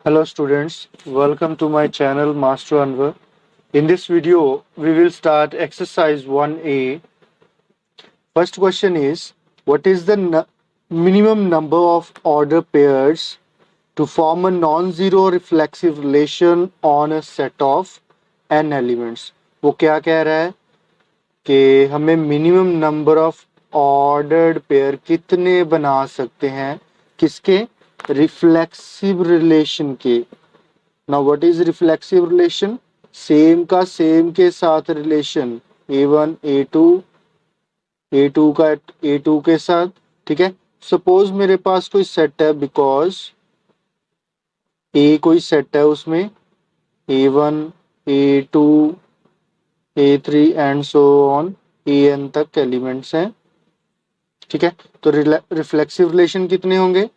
Hello students, welcome to my channel Master Anwar. In this video, we will start exercise 1A. First question is, what is the minimum number of order pairs to form a non-zero reflexive relation on a set of n elements? वो क्या कह रहा है कि हमें minimum number of ordered pair कितने बना सकते हैं किसके रिफ्लेक्सिव रिलेशन के. Now what is reflexive relation? Same का सेम के साथ रिलेशन a1 a2 a2 का a2 के साथ. ठीक है, सपोज मेरे पास कोई सेट है, बिकॉज a कोई सेट है, उसमें a1 a2 a3 and so on an तक एलिमेंट्स हैं. ठीक है, तो रिफ्लेक्सिव रिलेशन कितने होंगे?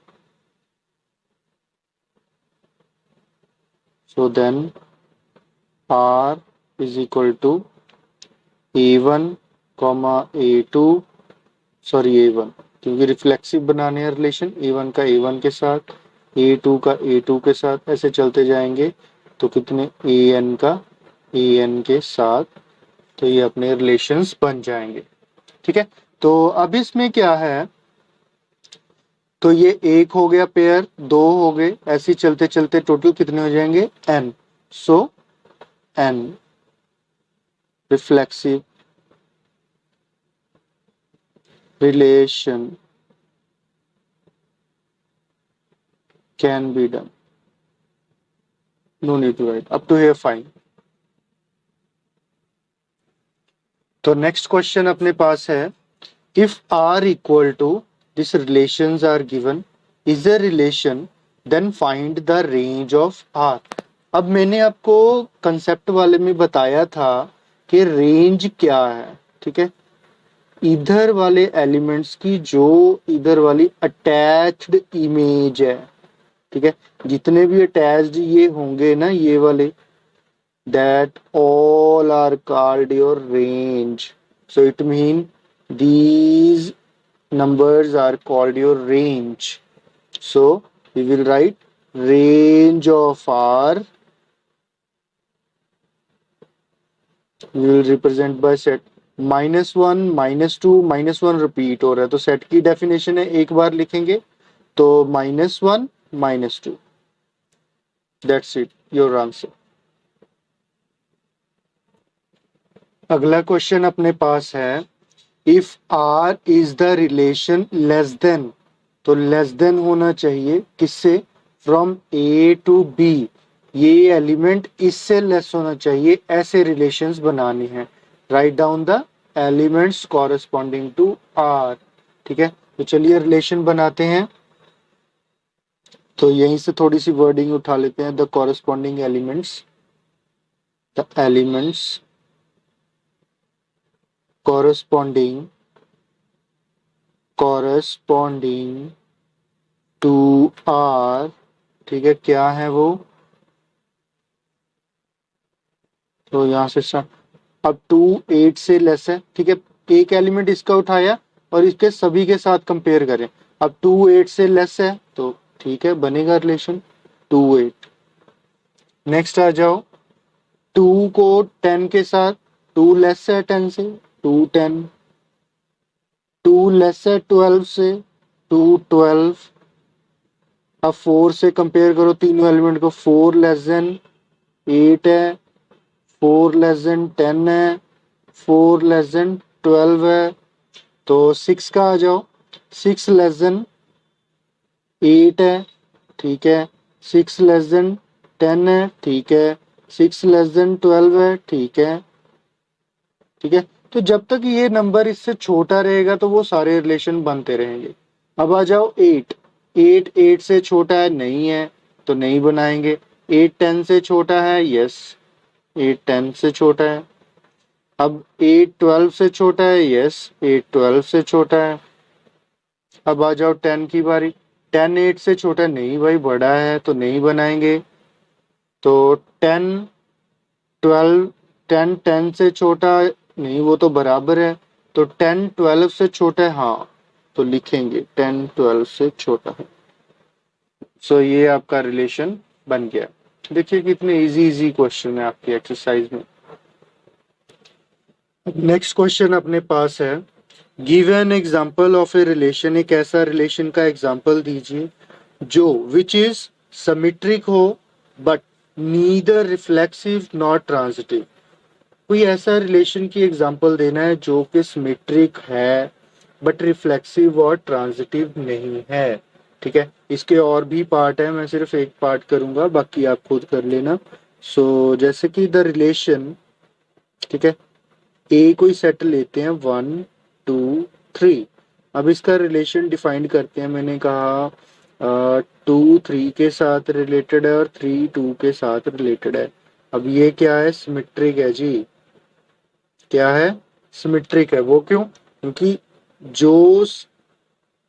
So then R is equal to A1, A2, A1, क्योंकि रिफ्लेक्सिव बनाने हैं रिलेशन A1 का A1 के साथ, A2 का A2 के साथ, ऐसे चलते जाएंगे तो कितने AN का AN के साथ, तो ये अपने रिलेशंस बन जाएंगे. ठीक है, तो अब इसमें क्या है, तो ये एक हो गया पेयर, दो हो गए, ऐसे चलते चलते टोटल कितने हो जाएंगे? n. So n reflexive relation can be done. No need to write up to here. Fine. तो नेक्स्ट क्वेश्चन अपने पास है, if r equal to these relations are given is a relation then find the range of R. अब मैंने आपको concept वाले में बताया था कि रेंज क्या है. ठीक है, इधर वाले एलिमेंट्स की जो इधर वाली अटैच्ड इमेज है. ठीक है, जितने भी अटैच्ड ये होंगे ना, ये वाले, that all are called your range. So it mean these numbers are called your range. So we will write range of R, we will represent by set -1 -2 -1 repeat हो रहा है, तो सेट की डेफिनेशन है, एक बार लिखेंगे तो -1 -2. That's it, your answer. अगला क्वेश्चन अपने पास है, if R is the relation less than, तो लेस देन होना चाहिए किससे? From A to B. ये एलिमेंट इससे लेस होना चाहिए, ऐसे रिलेशंस बनाने हैं. Write down the elements corresponding to R. ठीक है, तो चलिए रिलेशन बनाते हैं. तो यहीं से थोड़ी सी वर्डिंग उठा लेते हैं. The corresponding elements, the elements corresponding to R. ठीक है, क्या है वो? तो यहां से अब 2 8 से लेस है. ठीक है, एक एलिमेंट इसका उठाया और इसके सभी के साथ कंपेयर करें. अब 2 8 से लेस है, तो ठीक है, बनेगा रिलेशन 2 8. नेक्स्ट आ जाओ, 2 को 10 के साथ, 2 लेस है 10 से, 2 10, 2 लेस है 12 से, 2 12. अब 4 से कंपेयर करो तीनों एलिमेंट को, 4 लेस देन 8 है, 4 लेस देन 10 है, 4 लेस देन 12 है. तो 6 का आ जाओ, 6 लेस देन 8 है. ठीक है, 6 लेस देन 10 है. ठीक है, 6 लेस देन 12 है. ठीक है. ठीक है, तो जब तक ये नंबर इससे छोटा रहेगा तो वो सारे रिलेशन बनते रहेंगे. अब आ जाओ 8. 8 8 से छोटा है, नहीं है, तो नहीं बनाएंगे. 8 10 से छोटा है, यस, 8 10 से छोटा है. अब 8 12 से छोटा है, यस, 8 12 से छोटा है. अब आ जाओ 10 की बारी. 10 8 से छोटा, नहीं भाई, बड़ा है, तो नहीं बनाएंगे. तो 10 12 10 10 से छोटा नहीं, वो तो बराबर है। तो 10 12 से छोटा है, हाँ, तो लिखेंगे 10 12 से छोटा है। सो ये आपका रिलेशन बन गया। देखिए कितने इजी इजी क्वेश्चन है आपकी एक्सरसाइज में। नेक्स्ट क्वेश्चन अपने पास है, give an example of a relation. एक ऐसा रिलेशन का एग्जाम्पल दीजिए जो विच इज सिमेट्रिक हो but neither reflexive not transitive. कोई ऐसा रिलेशन की एग्जाम्पल देना है जो कि सिमेट्रिक है बट रिफ्लेक्सिव और ट्रांजिटिव नहीं है। ठीक है, इसके और भी पार्ट है, मैं सिर्फ एक पार्ट करूंगा, बाकी आप खुद कर लेना। सो जैसे कि द रिलेशन, ठीक है, ए कोई सेट लेते हैं 1 2 3। अब इसका रिलेशन डिफाइन करते हैं। मैंने कहा 2 3 के साथ रिलेटेड है और 3 2 के साथ रिलेटेड है। अब ये क्या है, सिमेट्रिक है जी। क्या है, सिमेट्रिक है। वो क्यों? क्योंकि जो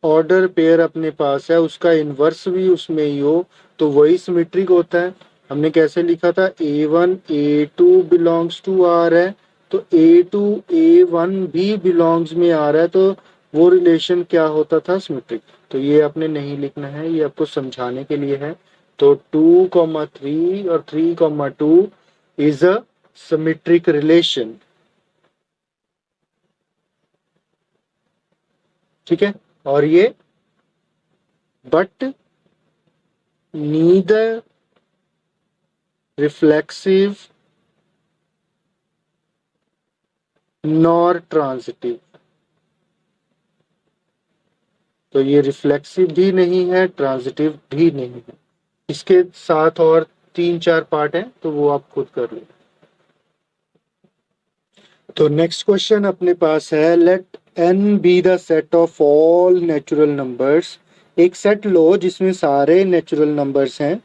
ऑर्डर पेयर अपने पास है उसका इनवर्स भी उसमें ही हो तो वही सिमेट्रिक होता है। हमने कैसे लिखा था, A1 A2 belongs to R है, तो A2 A1 भी बिलोंग्स में आ रहा है, तो वो रिलेशन क्या होता था, सिमेट्रिक। तो ये आपने नहीं लिखना है, ये आपको समझाने के लिए है। तो 2,3 और 3,2 इज अ सिमेट्रिक रिलेशन। ठीक है, और ये but neither reflexive nor transitive. तो ये रिफ्लेक्सिव भी नहीं है, ट्रांजिटिव भी नहीं है। इसके साथ और 3 4 पार्ट हैं, तो वो आप खुद कर लो। तो नेक्स्ट क्वेश्चन अपने पास है, let n be the set of all natural numbers. एक सेट लो जिसमें सारे नेचुरल नंबर्स हैं,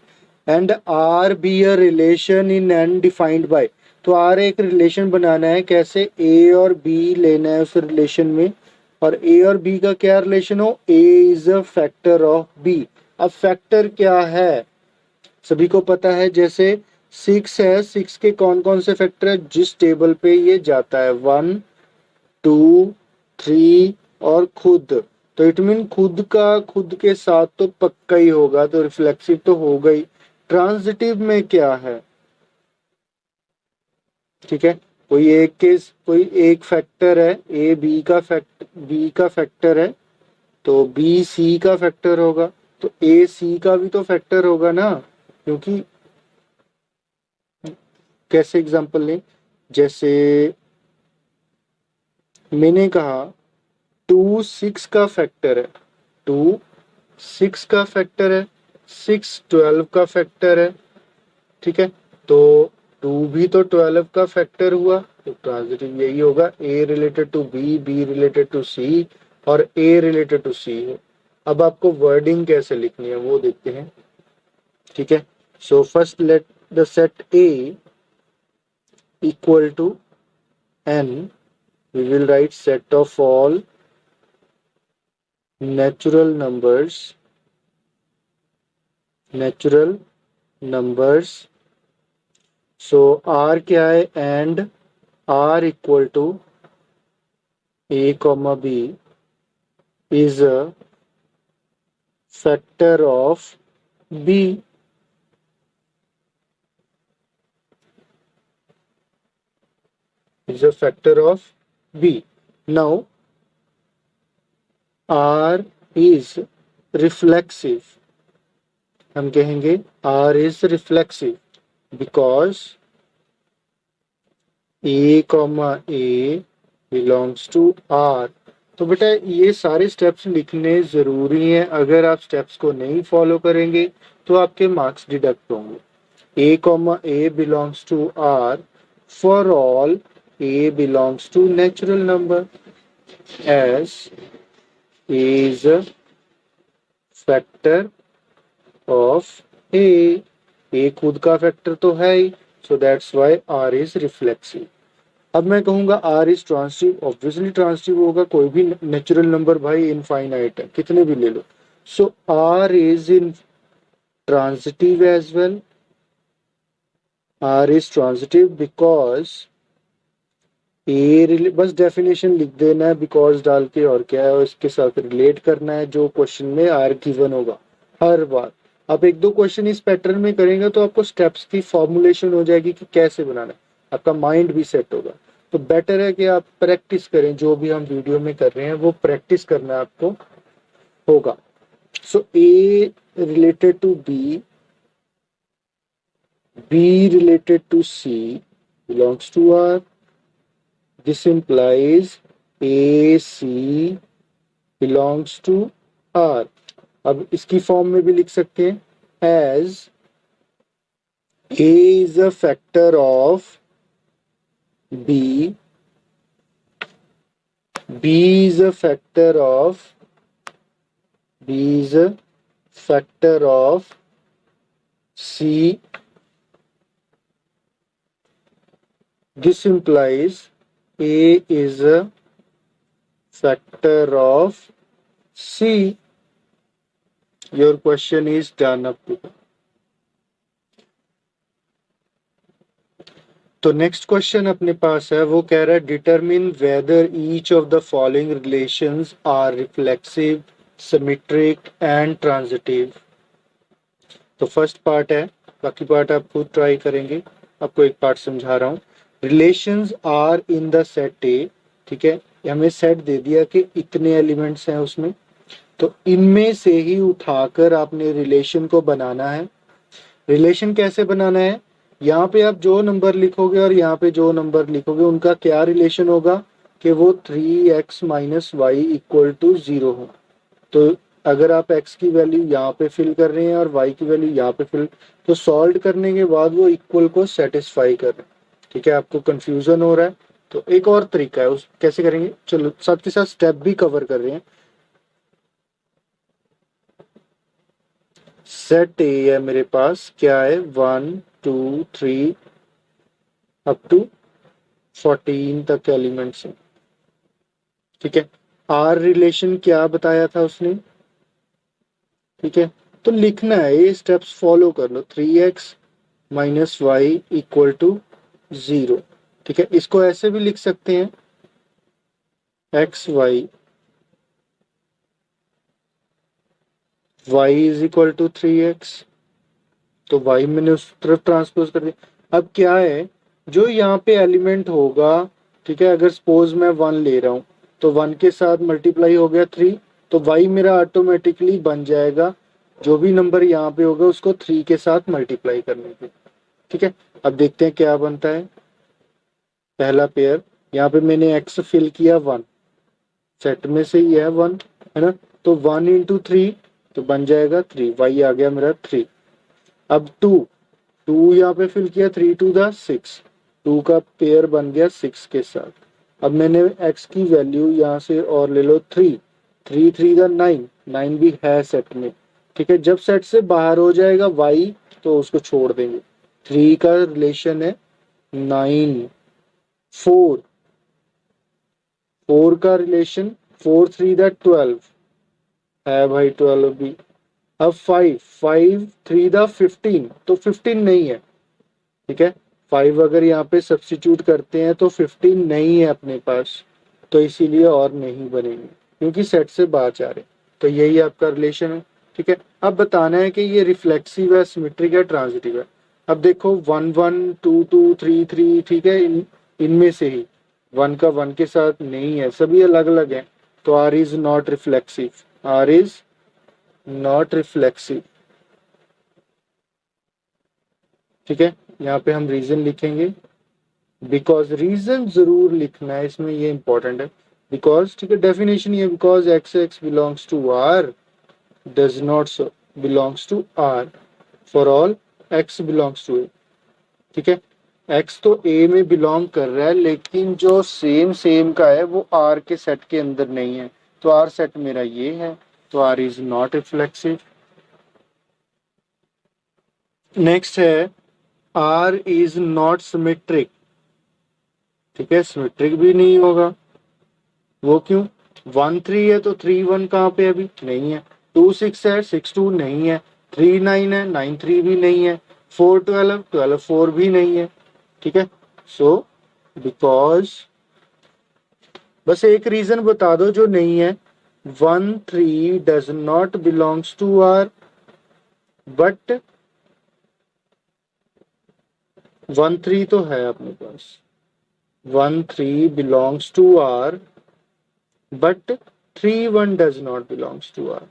and r be a relation in n defined by. तो r एक रिलेशन बनाना है, कैसे, a और b लेना है उस रिलेशन में, और a और b का क्या रिलेशन हो, a is a factor of b। अब फैक्टर क्या है, सभी को पता है, जैसे 6 है, 6 के कौन कौन से फैक्टर है, जिस टेबल पे ये जाता है, 1 2 3 और खुद। तो इट मीन खुद का खुद के साथ तो पक्का ही होगा, तो रिफ्लेक्सिव तो होगा ही। ट्रांजिटिव में क्या है, ठीक है, कोई एक फैक्टर है, बी का फैक्टर है, तो बी सी का फैक्टर होगा, तो ए सी का भी तो फैक्टर होगा ना। क्योंकि कैसे एग्जांपल लें, जैसे मैंने कहा 2 6 का फैक्टर है, 2 6 का फैक्टर है, 6 12 का फैक्टर है। ठीक है, तो 2 भी तो 12 का फैक्टर हुआ, तो ट्रांजिटिव यही होगा, A related to B, B related to C और ए रिलेटेड टू सी है। अब आपको वर्डिंग कैसे लिखनी है वो देखते हैं। ठीक है, so first let the set A equal to n, we will write set of all natural numbers। so r क्या है, and r equal to a comma b is a factor of b। is a factor of b। now r is reflexive, हम कहेंगे r is reflexive because a comma a belongs to r। तो बेटा ये सारे steps लिखने जरूरी हैं, अगर आप स्टेप्स को नहीं फॉलो करेंगे तो आपके मार्क्स डिडक्ट होंगे। a comma a belongs to r for all a belongs to natural number as a is a factor of a खुद का फैक्टर तो है ही, so that's why r is reflexive। अब मैं कहूंगा r is transitive, obviously transitive होगा, कोई भी नेचुरल नंबर भाई इनफाइनाइट है, कितने भी ले लो। so r is in transitive as well, r is transitive because बस डेफिनेशन लिख देना है बिकॉज डाल के, और क्या है, और इसके साथ रिलेट करना है जो क्वेश्चन में आर गिवन होगा हर बार। आप एक दो क्वेश्चन इस पैटर्न में करेंगे तो आपको स्टेप्स की फॉर्मुलेशन हो जाएगी कि कैसे बनाना है, आपका माइंड भी सेट होगा। तो बेटर है कि आप प्रैक्टिस करें, जो भी हम वीडियो में कर रहे हैं वो प्रैक्टिस करना आपको होगा। So A related to B, B related to C belongs to R. This implies AC belongs to R. अब इसकी फॉर्म में भी लिख सकते हैं as A is a factor of B, B is a factor of C. This implies A is a factor of C. Your question is done up to. तो next question अपने पास है, वो कह रहा है determine whether each of the following relations are reflexive, symmetric and transitive. तो first part है, बाकी पार्ट आप खुद ट्राई करेंगे। आपको एक पार्ट समझा रहा हूँ। Relations are in the set A, ठीक है, हमें सेट दे दिया कि इतने एलिमेंट्स हैं उसमें, तो इनमें से ही उठाकर आपने रिलेशन को बनाना है। रिलेशन कैसे बनाना है, यहाँ पे आप जो नंबर लिखोगे और यहाँ पे जो नंबर लिखोगे उनका क्या रिलेशन होगा कि वो 3x minus y equal to 0 हो। तो अगर आप x की वैल्यू यहाँ पे फिल कर रहे हैं और y की वैल्यू यहाँ पे फिल, तो सॉल्व करने के बाद वो इक्वल को सेटिस्फाई कर रहे हैं। ठीक है, आपको कंफ्यूजन हो रहा है तो एक और तरीका है, उस कैसे करेंगे, चलो साथ के साथ स्टेप भी कवर कर रहे हैं। सेट ए है मेरे पास, क्या है, 1 2 3 अप टू 14 तक एलिमेंट्स हैं। ठीक है, आर रिलेशन क्या बताया था उसने, ठीक है, तो लिखना है, ये स्टेप्स फॉलो कर लो। 3x minus y equal to 0। ठीक है, इसको ऐसे भी लिख सकते हैं, y is equal to 3x, तो y मैंने उस तरफ ट्रांसपोज कर दिया। अब क्या है, जो यहाँ पे एलिमेंट होगा, ठीक है, अगर सपोज मैं 1 ले रहा हूं तो 1 के साथ मल्टीप्लाई हो गया 3, तो y मेरा ऑटोमेटिकली बन जाएगा, जो भी नंबर यहाँ पे होगा उसको 3 के साथ मल्टीप्लाई करने पे। ठीक है, अब देखते हैं क्या बनता है। पहला पेयर, यहाँ पे मैंने x फिल किया 1, सेट में से ही है 1, है ना, तो 1 इंटू 3 तो बन जाएगा 3, y आ गया मेरा 3। अब 2 यहाँ पे फिल किया, 3 टू द 6, 2 का पेयर बन गया 6 के साथ। अब मैंने x की वैल्यू यहाँ से और ले लो 3, 3 3 द 9, 9 भी है सेट में। ठीक है, जब सेट से बाहर हो जाएगा y तो उसको छोड़ देंगे। 3 का रिलेशन है 9, 4 का रिलेशन 4 3 द 12 है भाई, 12 भी। अब 5 3 द 15, तो 15 नहीं है। ठीक है, 5 अगर यहाँ पे सब्स्टिट्यूट करते हैं तो 15 नहीं है अपने पास, तो इसीलिए और नहीं बनेंगे क्योंकि सेट से बाहर जा रहे हैं। तो यही आपका रिलेशन है। ठीक है, अब बताना है कि ये रिफ्लेक्सिव है, सिमेट्रिक है, ट्रांजिटिव है। अब देखो 1 1 2 2 3 3, ठीक है, इनमें से ही 1 का 1 के साथ नहीं है, सभी अलग अलग हैं, तो R is not reflexive, R is not reflexive. ठीक है, यहाँ पे हम रीजन लिखेंगे, बिकॉज रीजन जरूर लिखना है इसमें, ये इंपॉर्टेंट है। बिकॉज, ठीक है, डेफिनेशन ये, because x x belongs to R does not belongs to R for all x belongs to A. ठीक है, एक्स तो ए में बिलोंग कर रहा है, लेकिन जो सेम सेम का है वो आर के सेट के अंदर नहीं है, तो आर सेट मेरा ये है, तो R is not reflexive. Next है आर इज नॉट सिमेट्रिक। ठीक है, सिमेट्रिक भी नहीं होगा, वो क्यों, 1 3 है तो 3 1 कहाँ पे, अभी नहीं है। 2 6 है, 6 2 नहीं है। 3 9 है, 9 3 भी नहीं है। 4 12 12 4 भी नहीं है। ठीक है, सो बिकॉज बस एक रीजन बता दो जो नहीं है। 1 3 does not belongs to R, but 1 3 तो है अपने पास। 1 3 belongs to R, but 3 1 does not belongs to R.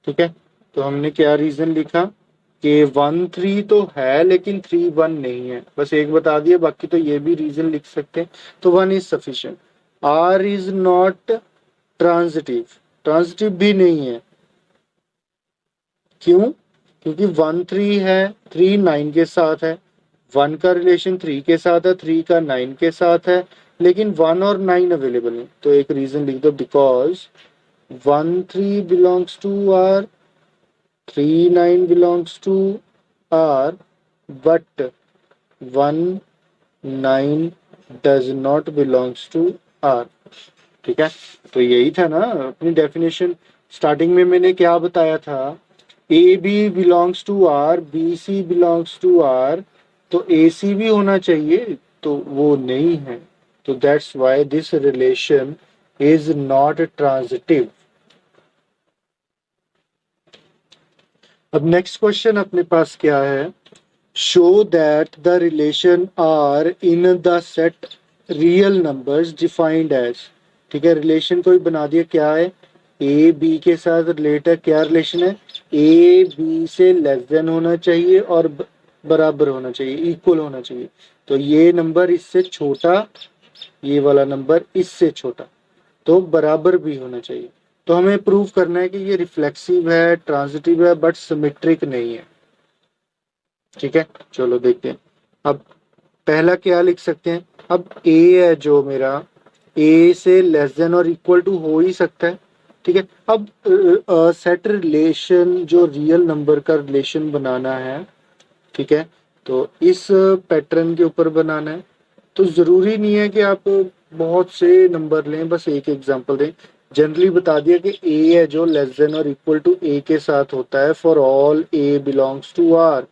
ठीक है, तो हमने क्या रीजन लिखा कि 1 3 तो है लेकिन 3 1 नहीं है, बस एक बता दिया, बाकी तो ये भी रीजन लिख सकते हैं। तो 1 is sufficient. R is not transitive, transitive भी नहीं है। क्यों? क्योंकि 1 3 है, 3 9 के साथ है। 1 का रिलेशन 3 के साथ है, 3 का 9 के साथ है, लेकिन 1 और 9 अवेलेबल है। तो एक रीजन लिख दो, because 1 3 belongs to R, 3 9 belongs to R, but 1 9 does not belongs to R। ठीक है, तो यही था ना अपनी डेफिनेशन। स्टार्टिंग में मैंने क्या बताया था, A B belongs to R, B C belongs to R, तो ए सी भी होना चाहिए, तो वो नहीं है। तो that's why this relation is not transitive. अब नेक्स्ट क्वेश्चन अपने पास क्या है, show that the relation R in the set real numbers defined as. ठीक है, रिलेशन कोई बना दिया, क्या है, ए बी के साथ रिलेट है। क्या रिलेशन है, ए बी से लेस देन होना चाहिए और बराबर होना चाहिए, इक्वल होना चाहिए। तो ये नंबर इससे छोटा, ये वाला नंबर इससे छोटा, तो बराबर भी होना चाहिए। तो हमें प्रूव करना है कि ये रिफ्लेक्सिव है, ट्रांजिटिव है, बट सिमेट्रिक नहीं है। ठीक है, चलो देखते हैं। अब पहला क्या लिख सकते हैं, अब ए है जो मेरा, ए से लेस देन और इक्वल टू हो ही सकता है। ठीक है, अब सेट रिलेशन जो रियल नंबर का रिलेशन बनाना है, ठीक है, तो इस पैटर्न के ऊपर बनाना है। तो जरूरी नहीं है कि आप बहुत से नंबर लें, बस एक एग्जांपल दें। जनरली बता दिया कि ए है जो लेस देन और इक्वल टू ए के साथ होता है for all a belongs to R.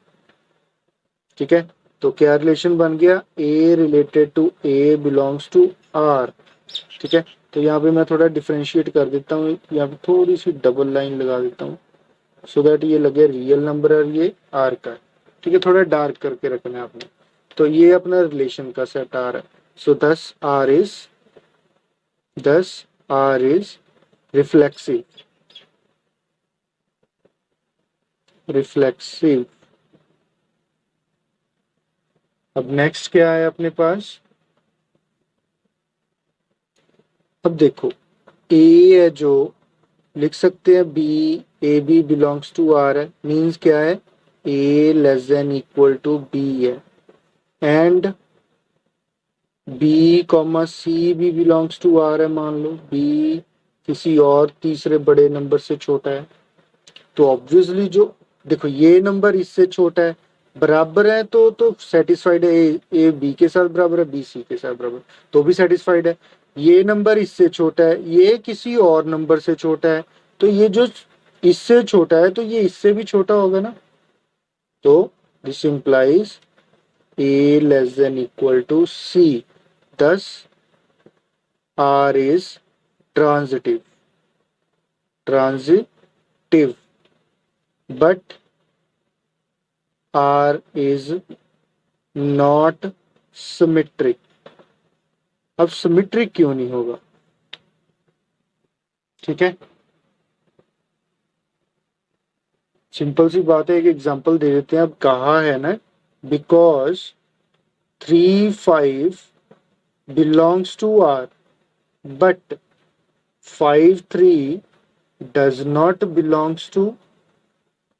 ठीक है, तो क्या रिलेशन बन गया, a related to a belongs to R. ठीक है, तो यहाँ पे मैं थोड़ा डिफ्रेंशिएट कर देता हूँ, यहाँ पे थोड़ी सी डबल लाइन लगा देता हूँ सो दैट ये लगे रियल नंबर और ये आर का है। ठीक है, थोड़ा डार्क करके रखना है आपने। तो ये अपना रिलेशन का सेट आर है। सो दस आर इज रिफ्लेक्सिव, रिफ्लेक्सिव। अब नेक्स्ट क्या है अपने पास, अब देखो ए है जो, लिख सकते हैं b, a B belongs to R है, मीन्स क्या है, a less than equal to b है, एंड बी कॉमा सी भी बिलोंग्स टू आर है। मान लो बी किसी और तीसरे बड़े नंबर से छोटा है, तो ऑब्वियसली जो, देखो ये नंबर इससे छोटा है, बराबर है, तो सेटिस्फाइड है। ए बी के साथ बराबर है, बी सी के साथ बराबर, तो भी सेटिस्फाइड है। ये नंबर इससे छोटा है, ये किसी और नंबर से छोटा है, तो ये जो इससे छोटा है तो ये इससे भी छोटा होगा ना। तो this implies a less than equal to c, thus R is transitive, transitive, but R is not symmetric। अब सिमेट्रिक क्यों नहीं होगा, ठीक है, सिंपल सी बात है, एक एग्जांपल दे देते हैं। अब कहा है ना, because 3 5 belongs to R, but 5 3 does not belongs to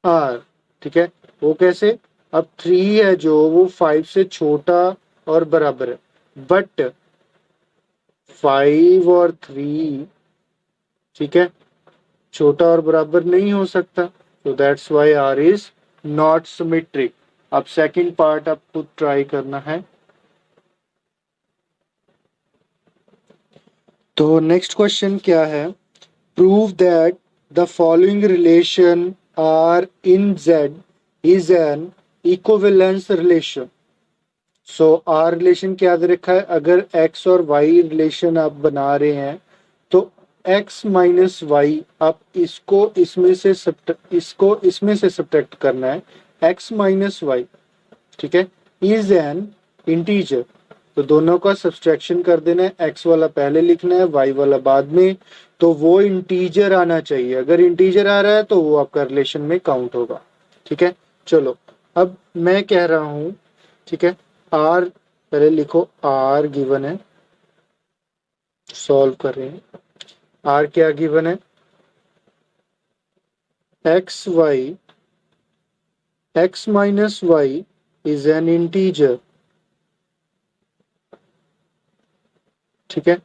R। ठीक है, वो कैसे, अब 3 है जो वो 5 से छोटा और बराबर है, बट 5 और 3, ठीक है, छोटा और बराबर नहीं हो सकता, तो that's why R is not symmetric. अब सेकंड पार्ट आपको ट्राई करना है। तो नेक्स्ट क्वेश्चन क्या है, prove that the following relation R in Z is an equivalence relation. So R relation क्या दे रखा है, अगर एक्स और वाई रिलेशन आप बना रहे हैं तो एक्स माइनस वाई, आप इसको इसमें से सब्ट्रैक्ट करना है, एक्स माइनस वाई, ठीक है, इज एन इंटीजर। तो दोनों का सब्सट्रैक्शन कर देना है, एक्स वाला पहले लिखना है, वाई वाला बाद में। तो वो इंटीजर आना चाहिए, अगर इंटीजर आ रहा है तो वो आपका रिलेशन में काउंट होगा। ठीक है, चलो अब मैं कह रहा हूं, ठीक है, आर पहले लिखो, आर गिवन है, सॉल्व कर रहे हैं। आर क्या गिवन है, x y, x minus y is an integer. ठीक है,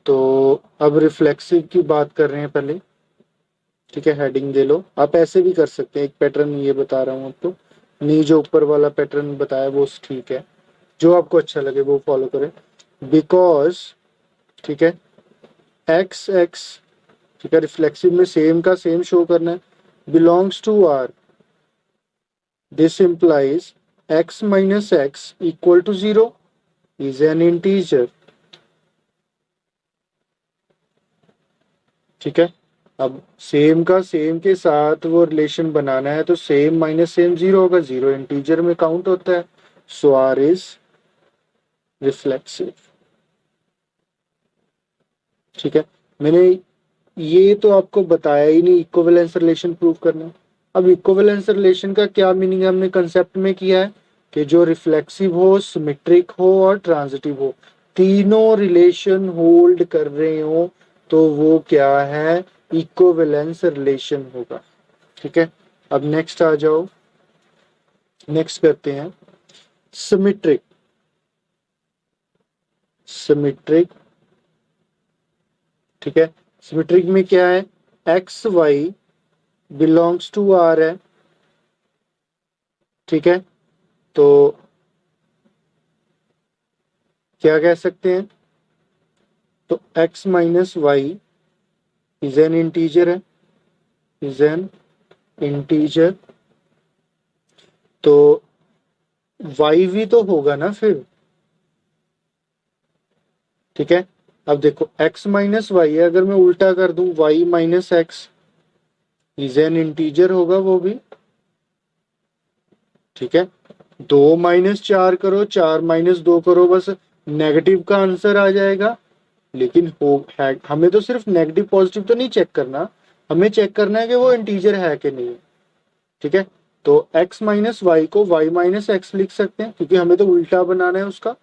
तो अब रिफ्लेक्सिव की बात कर रहे हैं पहले। ठीक है, हेडिंग दे लो, आप ऐसे भी कर सकते हैं, एक पैटर्न ये बता रहा हूं आपको, नहीं जो ऊपर वाला पैटर्न बताया वो ठीक है, जो आपको अच्छा लगे वो फॉलो करें। बिकॉज, ठीक है, एक्स एक्स, ठीक है, रिफ्लेक्सिव में सेम का सेम शो करना है, belongs to R, this implies x minus x equal to zero is an integer. ठीक है, अब सेम का सेम के साथ वो रिलेशन बनाना है तो सेम माइनस सेम जीरो होगा, जीरो इंटीजर में काउंट होता है, सो आर इज रिफ्लेक्सिव। ठीक है, मैंने ये तो आपको बताया ही नहीं इक्विवेलेंस रिलेशन प्रूव करना। अब इक्विवेलेंस रिलेशन का क्या मीनिंग हमने कंसेप्ट में किया है कि जो रिफ्लेक्सिव हो, सिमेट्रिक हो और ट्रांजिटिव हो, तीनों रिलेशन होल्ड कर रहे हो तो वो क्या है, इक्विवेलेंस रिलेशन होगा। ठीक है, अब नेक्स्ट आ जाओ, नेक्स्ट करते हैं सिमेट्रिक। सिमेट्रिक, ठीक है, सिमेट्रिक में क्या है, x y belongs to R है। ठीक है, तो क्या कह सकते हैं, तो x minus y is an integer है, इज एन इंटीजर, तो y भी तो होगा ना फिर। ठीक है, अब देखो x माइनस वाई है, अगर मैं उल्टा कर दूं y minus x is an integer होगा वो भी। ठीक है, दो माइनस चार करो, चार माइनस दो करो, बस नेगेटिव का आंसर आ जाएगा। लेकिन हो है, हमें तो सिर्फ नेगेटिव पॉजिटिव तो नहीं चेक करना, हमें चेक करना है कि वो इंटीजर है कि नहीं। ठीक है, तो x माइनस वाई को y माइनस एक्स लिख सकते हैं क्योंकि हमें तो उल्टा बनाना है उसका।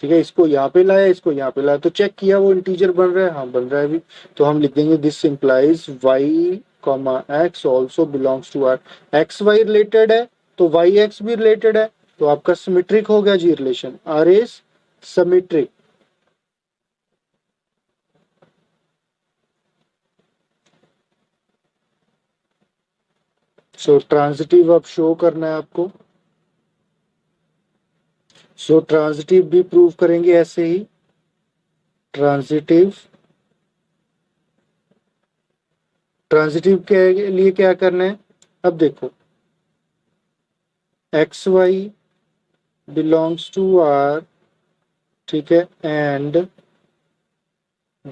ठीक है, इसको यहाँ पे लाया, इसको यहाँ पे लाया, तो चेक किया वो इंटीजर बन रहा है, हाँ बन रहा है अभी। तो हम लिख देंगे this implies y comma x also belongs to R. X y related है तो वाई एक्स भी रिलेटेड है, तो आपका सिमेट्रिक हो गया जी relation, R is symmetric. So transitive अब शो करना है आपको, सो ट्रांजिटिव भी प्रूव करेंगे ऐसे ही। ट्रांजिटिव, ट्रांजिटिव के लिए क्या करना है, अब देखो x y belongs to R, ठीक है, and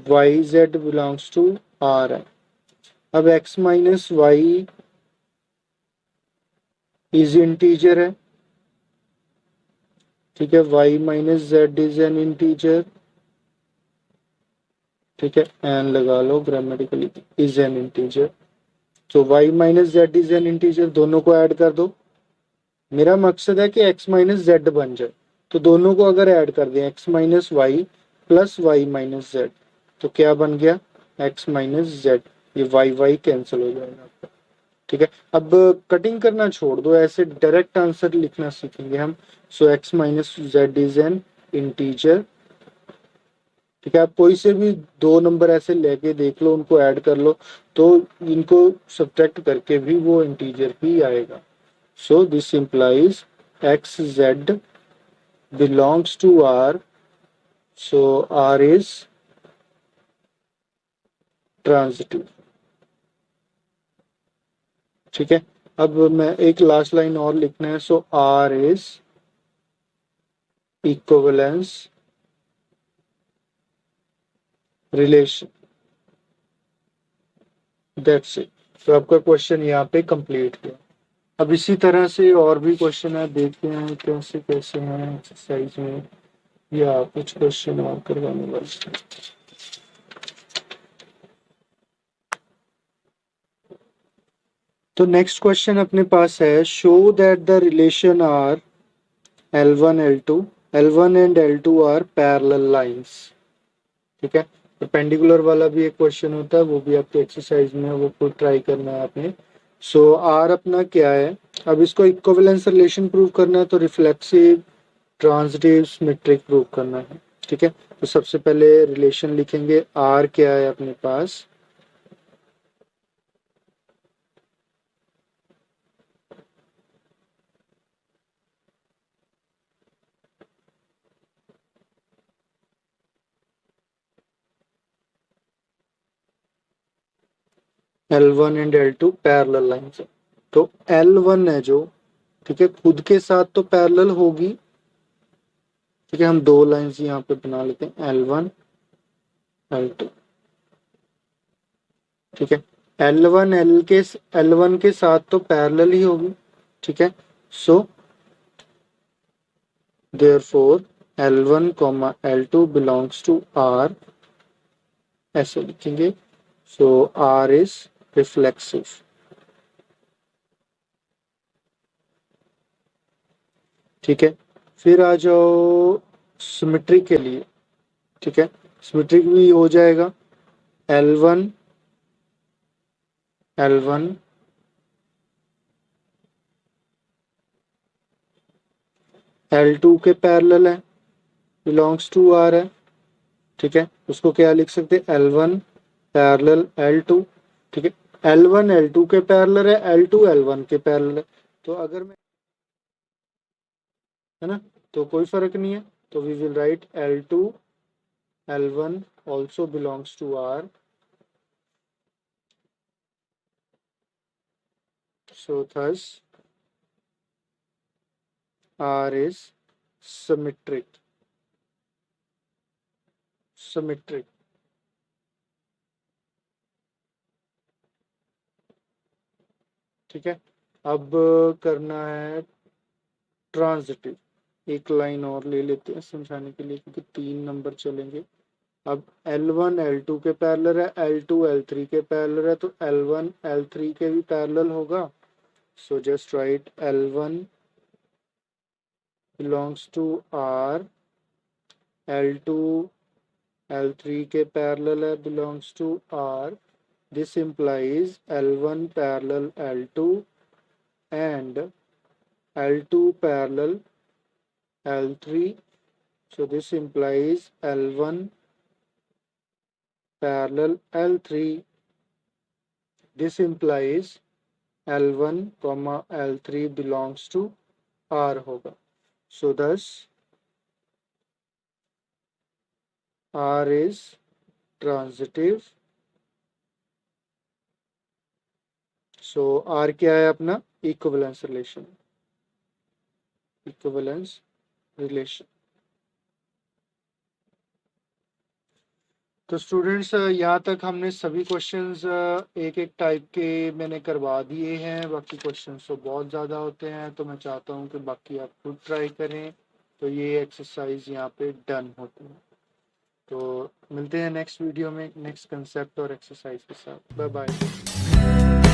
y z belongs to R है। अब x minus y is integer है, ठीक है, y minus z is an integer, ठीक है, एन लगा लो ग्रामेटिकली, इज एन इंटीजर। तो y minus z is an integer, दोनों को ऐड कर दो, मेरा मकसद है कि x माइनस जेड बन जाए, तो दोनों को अगर ऐड कर दें x minus y plus y minus z, तो क्या बन गया, x माइनस जेड, ये वाई वाई कैंसिल हो जाएगा आपका। ठीक है, अब कटिंग करना छोड़ दो, ऐसे डायरेक्ट आंसर लिखना सीखेंगे हम। सो x minus z is an integer. ठीक है, आप कोई से भी दो नंबर ऐसे लेके देख लो, उनको ऐड कर लो, तो इनको सब्ट्रैक्ट करके भी वो इंटीजर ही आएगा। So this implies xz belongs to R. So R is transitive. ठीक है, अब मैं एक लास्ट लाइन और लिखना है, सो R is equivalence relation, that's it. तो आपका क्वेश्चन यहाँ पे कंप्लीट हुआ। अब इसी तरह से और भी क्वेश्चन है, देखते हैं कैसे कैसे हैं एक्सरसाइज में, या कुछ क्वेश्चन और करवाने वाले। तो नेक्स्ट क्वेश्चन अपने पास है, show that the relation R L1 L2, L1 and L2 are parallel lines. ठीक है, परपेंडिकुलर वाला भी एक क्वेश्चन होता है, वो भी आपके एक्सरसाइज में है, वो खुद ट्राई करना है आपने। सो आर अपना क्या है, अब इसको इक्विवेलेंस रिलेशन प्रूव करना है, तो रिफ्लेक्सिव ट्रांजिटिव सिमेट्रिक प्रूव करना है। ठीक है, तो सबसे पहले रिलेशन लिखेंगे, आर क्या है अपने पास, L1 and L2 parallel lines है। तो L1 है जो, ठीक है, खुद के साथ तो पैरेलल होगी। ठीक है, हम दो लाइंस यहाँ पे बना लेते हैं, L1 L2। ठीक है, L1 के साथ तो पैरेलल ही होगी। ठीक है, so therefore L1 comma L2 belongs to R, ऐसे लिखेंगे। So R is reflexive. ठीक है, फिर आ जाओ सिमेट्री के लिए। ठीक है, सिमेट्रिक भी हो जाएगा, L1 L1 L2 के पैरेलल है, बिलोंग्स टू R है। ठीक है, उसको क्या लिख सकते हैं, L1 पैरेलल L2। ठीक है, L1 L2 के पैरेलल है, L2 L1 के पैरेलल है। तो अगर मैं, है ना, तो कोई फर्क नहीं है, तो we will write L2 L1 also belongs to R, so thus R is symmetric। ठीक है, अब करना है ट्रांजिटिव। एक लाइन और ले लेते हैं समझाने के लिए, क्योंकि 3 नंबर चलेंगे। अब L1 L2 के पैरेलल है, L2 L3 के पैरेलल है, तो L1 L3 के भी पैरेलल होगा। So just right L1 belongs to R, L2 L3 के पैरेलल है, belongs to R। This implies L1 parallel L2 and L2 parallel L3. So this implies L1 parallel L3. This implies L1 comma L3 belongs to R होगा। So thus R is transitive। So R क्या है अपना, equivalence relation, equivalence relation. तो students यहाँ तक हमने सभी questions एक एक टाइप के मैंने करवा दिए हैं। बाकी क्वेश्चंस तो बहुत ज़्यादा होते हैं, तो मैं चाहता हूँ कि बाकी आप खुद ट्राई करें। तो ये एक्सरसाइज यहाँ पे डन होती है। तो मिलते हैं नेक्स्ट वीडियो में नेक्स्ट कंसेप्ट और एक्सरसाइज के साथ। Bye bye.